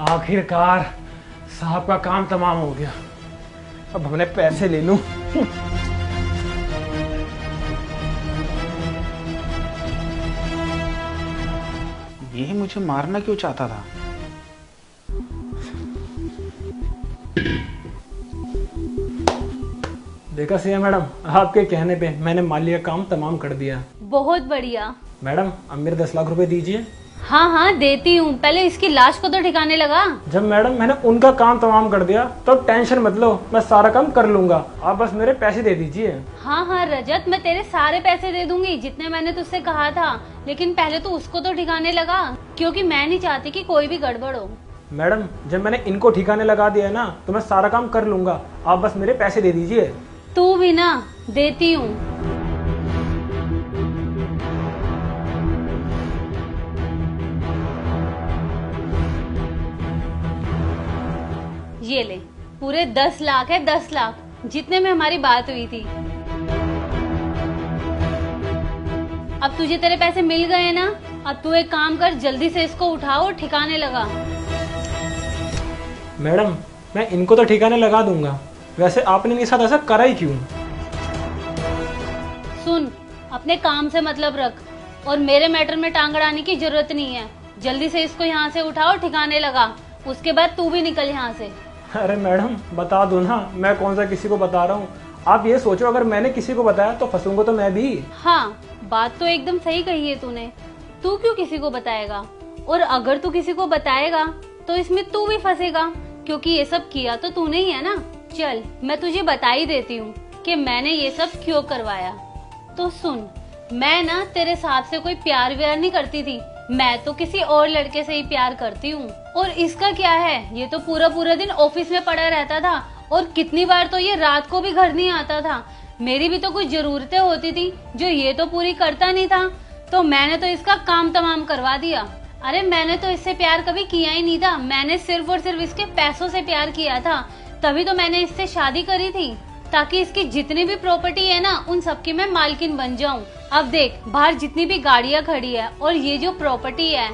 आखिरकार साहब का काम तमाम हो गया। अब हमने पैसे ले लूं। ये मुझे मारना क्यों चाहता था? देखा सीएम मैडम, आपके कहने पे मैंने माली का काम तमाम कर दिया। बहुत बढ़िया। मैडम अब मेरे 10 लाख रुपए दीजिए। हाँ हाँ देती हूँ, पहले इसकी लाश को तो ठिकाने लगा। जब मैडम मैंने उनका काम तमाम कर दिया तो टेंशन मत लो, मैं सारा काम कर लूंगा, आप बस मेरे पैसे दे दीजिए। हाँ हाँ रजत, मैं तेरे सारे पैसे दे दूंगी जितने मैंने तुझसे कहा था, लेकिन पहले तो उसको तो ठिकाने लगा, क्योंकि मैं नहीं चाहती कि कोई भी गड़बड़ हो। मैडम जब मैंने इनको ठिकाने लगा दिया है ना तो मैं सारा काम कर लूंगा, आप बस मेरे पैसे दे दीजिए। तू भी ना, देती हूँ। ये ले, पूरे 10 लाख है, 10 लाख जितने में हमारी बात हुई थी। अब तुझे तेरे पैसे मिल गए ना, अब तू एक काम कर, जल्दी से इसको उठाओ और ठिकाने लगा। मैडम मैं इनको तो ठिकाने लगा दूंगा, वैसे आपने मेरे साथ ऐसा करा ही क्यों? सुन, अपने काम से मतलब रख और मेरे मैटर में टांग अड़ाने की जरूरत नहीं है। जल्दी से इसको यहाँ से उठाओ, ठिकाने लगा, उसके बाद तू भी निकल यहाँ से। अरे मैडम बता दो ना, मैं कौन सा किसी को बता रहा हूँ। आप ये सोचो अगर मैंने किसी को बताया तो फंसूंगा तो मैं भी। हाँ, बात तो एकदम सही कही है तूने। तू क्यों किसी को बताएगा, और अगर तू किसी को बताएगा तो इसमें तू भी फंसेगा, क्योंकि ये सब किया तो तूने ही है ना। चल मैं तुझे बता ही देती हूँ कि मैंने ये सब क्यों करवाया। तो सुन, मैं ना तेरे साथ से कोई प्यार व्यार नहीं करती थी, मैं तो किसी और लड़के से ही प्यार करती हूँ। और इसका क्या है, ये तो पूरा पूरा दिन ऑफिस में पड़ा रहता था, और कितनी बार तो ये रात को भी घर नहीं आता था। मेरी भी तो कुछ जरूरतें होती थी जो ये तो पूरी करता नहीं था, तो मैंने तो इसका काम तमाम करवा दिया। अरे मैंने तो इससे प्यार कभी किया ही नहीं था, मैंने सिर्फ और सिर्फ इसके पैसों से प्यार किया था, तभी तो मैंने इससे शादी करी थी, ताकि इसकी जितनी भी प्रॉपर्टी है ना उन सबकी मैं मालकिन बन जाऊं। अब देख, बाहर जितनी भी गाड़ियां खड़ी है और ये जो प्रॉपर्टी है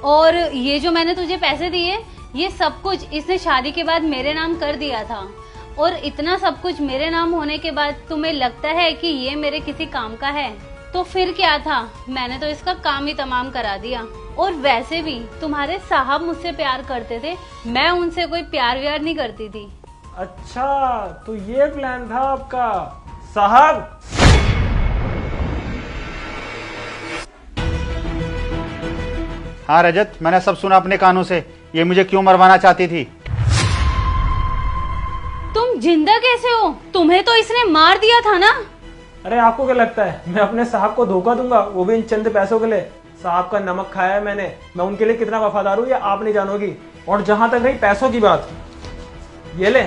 और ये जो मैंने तुझे पैसे दिए, ये सब कुछ इसने शादी के बाद मेरे नाम कर दिया था। और इतना सब कुछ मेरे नाम होने के बाद तुम्हें लगता है कि ये मेरे किसी काम का है? तो फिर क्या था, मैंने तो इसका काम ही तमाम करा दिया। और वैसे भी तुम्हारे साहब मुझसे प्यार करते थे, मैं उनसे कोई प्यार व्यार नहीं करती थी। अच्छा तो ये प्लान था आपका साहब। हाँ रजत, मैंने सब सुना अपने कानों से। ये मुझे क्यों मरवाना चाहती थी? तुम जिंदा कैसे हो? तुम्हें तो इसने मार दिया था ना। अरे आपको क्या लगता है मैं अपने साहब को धोखा दूंगा, वो भी इन चंद पैसों के लिए? साहब का नमक खाया है मैंने, मैं उनके लिए कितना वफादार हूँ ये आप नहीं जानोगी। और जहां तक रही पैसों की बात, ये ले,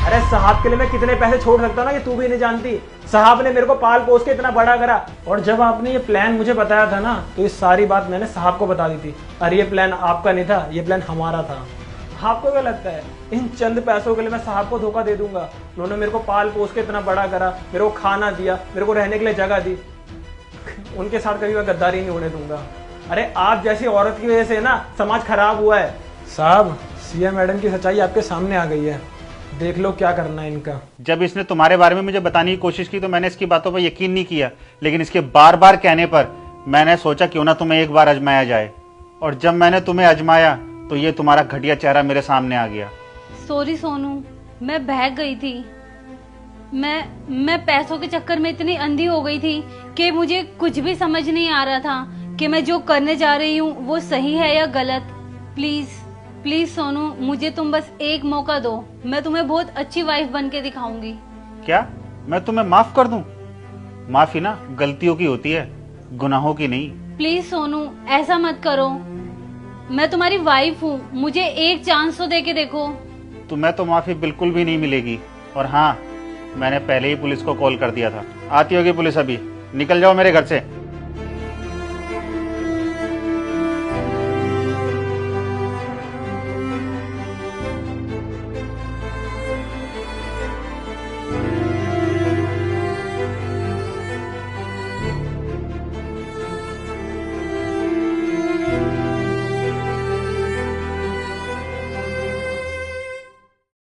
अरे साहब के लिए मैं कितने पैसे छोड़ सकता ना, ये तू भी नहीं जानती। साहब ने मेरे को पाल पोस के इतना बड़ा करा, और जब आपने ये प्लान मुझे बताया था ना तो ये सारी बात मैंने साहब को बता दी थी। अरे ये प्लान आपका नहीं था, ये प्लान हमारा था। आपको क्या लगता है इन चंद पैसों के लिए मैं साहब को धोखा दे दूंगा? उन्होंने मेरे को पाल पोस के इतना बड़ा करा, मेरे को खाना दिया, मेरे को रहने के लिए जगह दी, उनके साथ कभी मैं गद्दारी नहीं होने दूंगा। अरे आप जैसी औरत की वजह से ना समाज खराब हुआ है। साहब सीएम मैडम की सच्चाई आपके सामने आ गई है, देख लो क्या करना है इनका। जब इसने तुम्हारे बारे में मुझे बताने की कोशिश की तो मैंने इसकी बातों पर यकीन नहीं किया, लेकिन इसके बार बार कहने पर मैंने सोचा क्यों ना तुम्हें एक बार आजमाया जाए। और जब मैंने तुम्हें आजमाया तो ये तुम्हारा घटिया चेहरा मेरे सामने आ गया। सॉरी सोनू, मैं बहक गई थी। मैं पैसों के चक्कर में इतनी अंधी हो गई थी कि मुझे कुछ भी समझ नहीं आ रहा था कि मैं जो करने जा रही हूँ वो सही है या गलत। प्लीज प्लीज सोनू, मुझे तुम बस एक मौका दो, मैं तुम्हें बहुत अच्छी वाइफ बन के दिखाऊंगी। क्या मैं तुम्हें माफ कर दूं? माफी ना गलतियों की होती है, गुनाहों की नहीं। प्लीज सोनू ऐसा मत करो, मैं तुम्हारी वाइफ हूँ, मुझे एक चांस तो दे के देखो। तुम्हें तो माफी बिल्कुल भी नहीं मिलेगी। और हाँ, मैंने पहले ही पुलिस को कॉल कर दिया था, आती होगी पुलिस अभी। निकल जाओ मेरे घर से।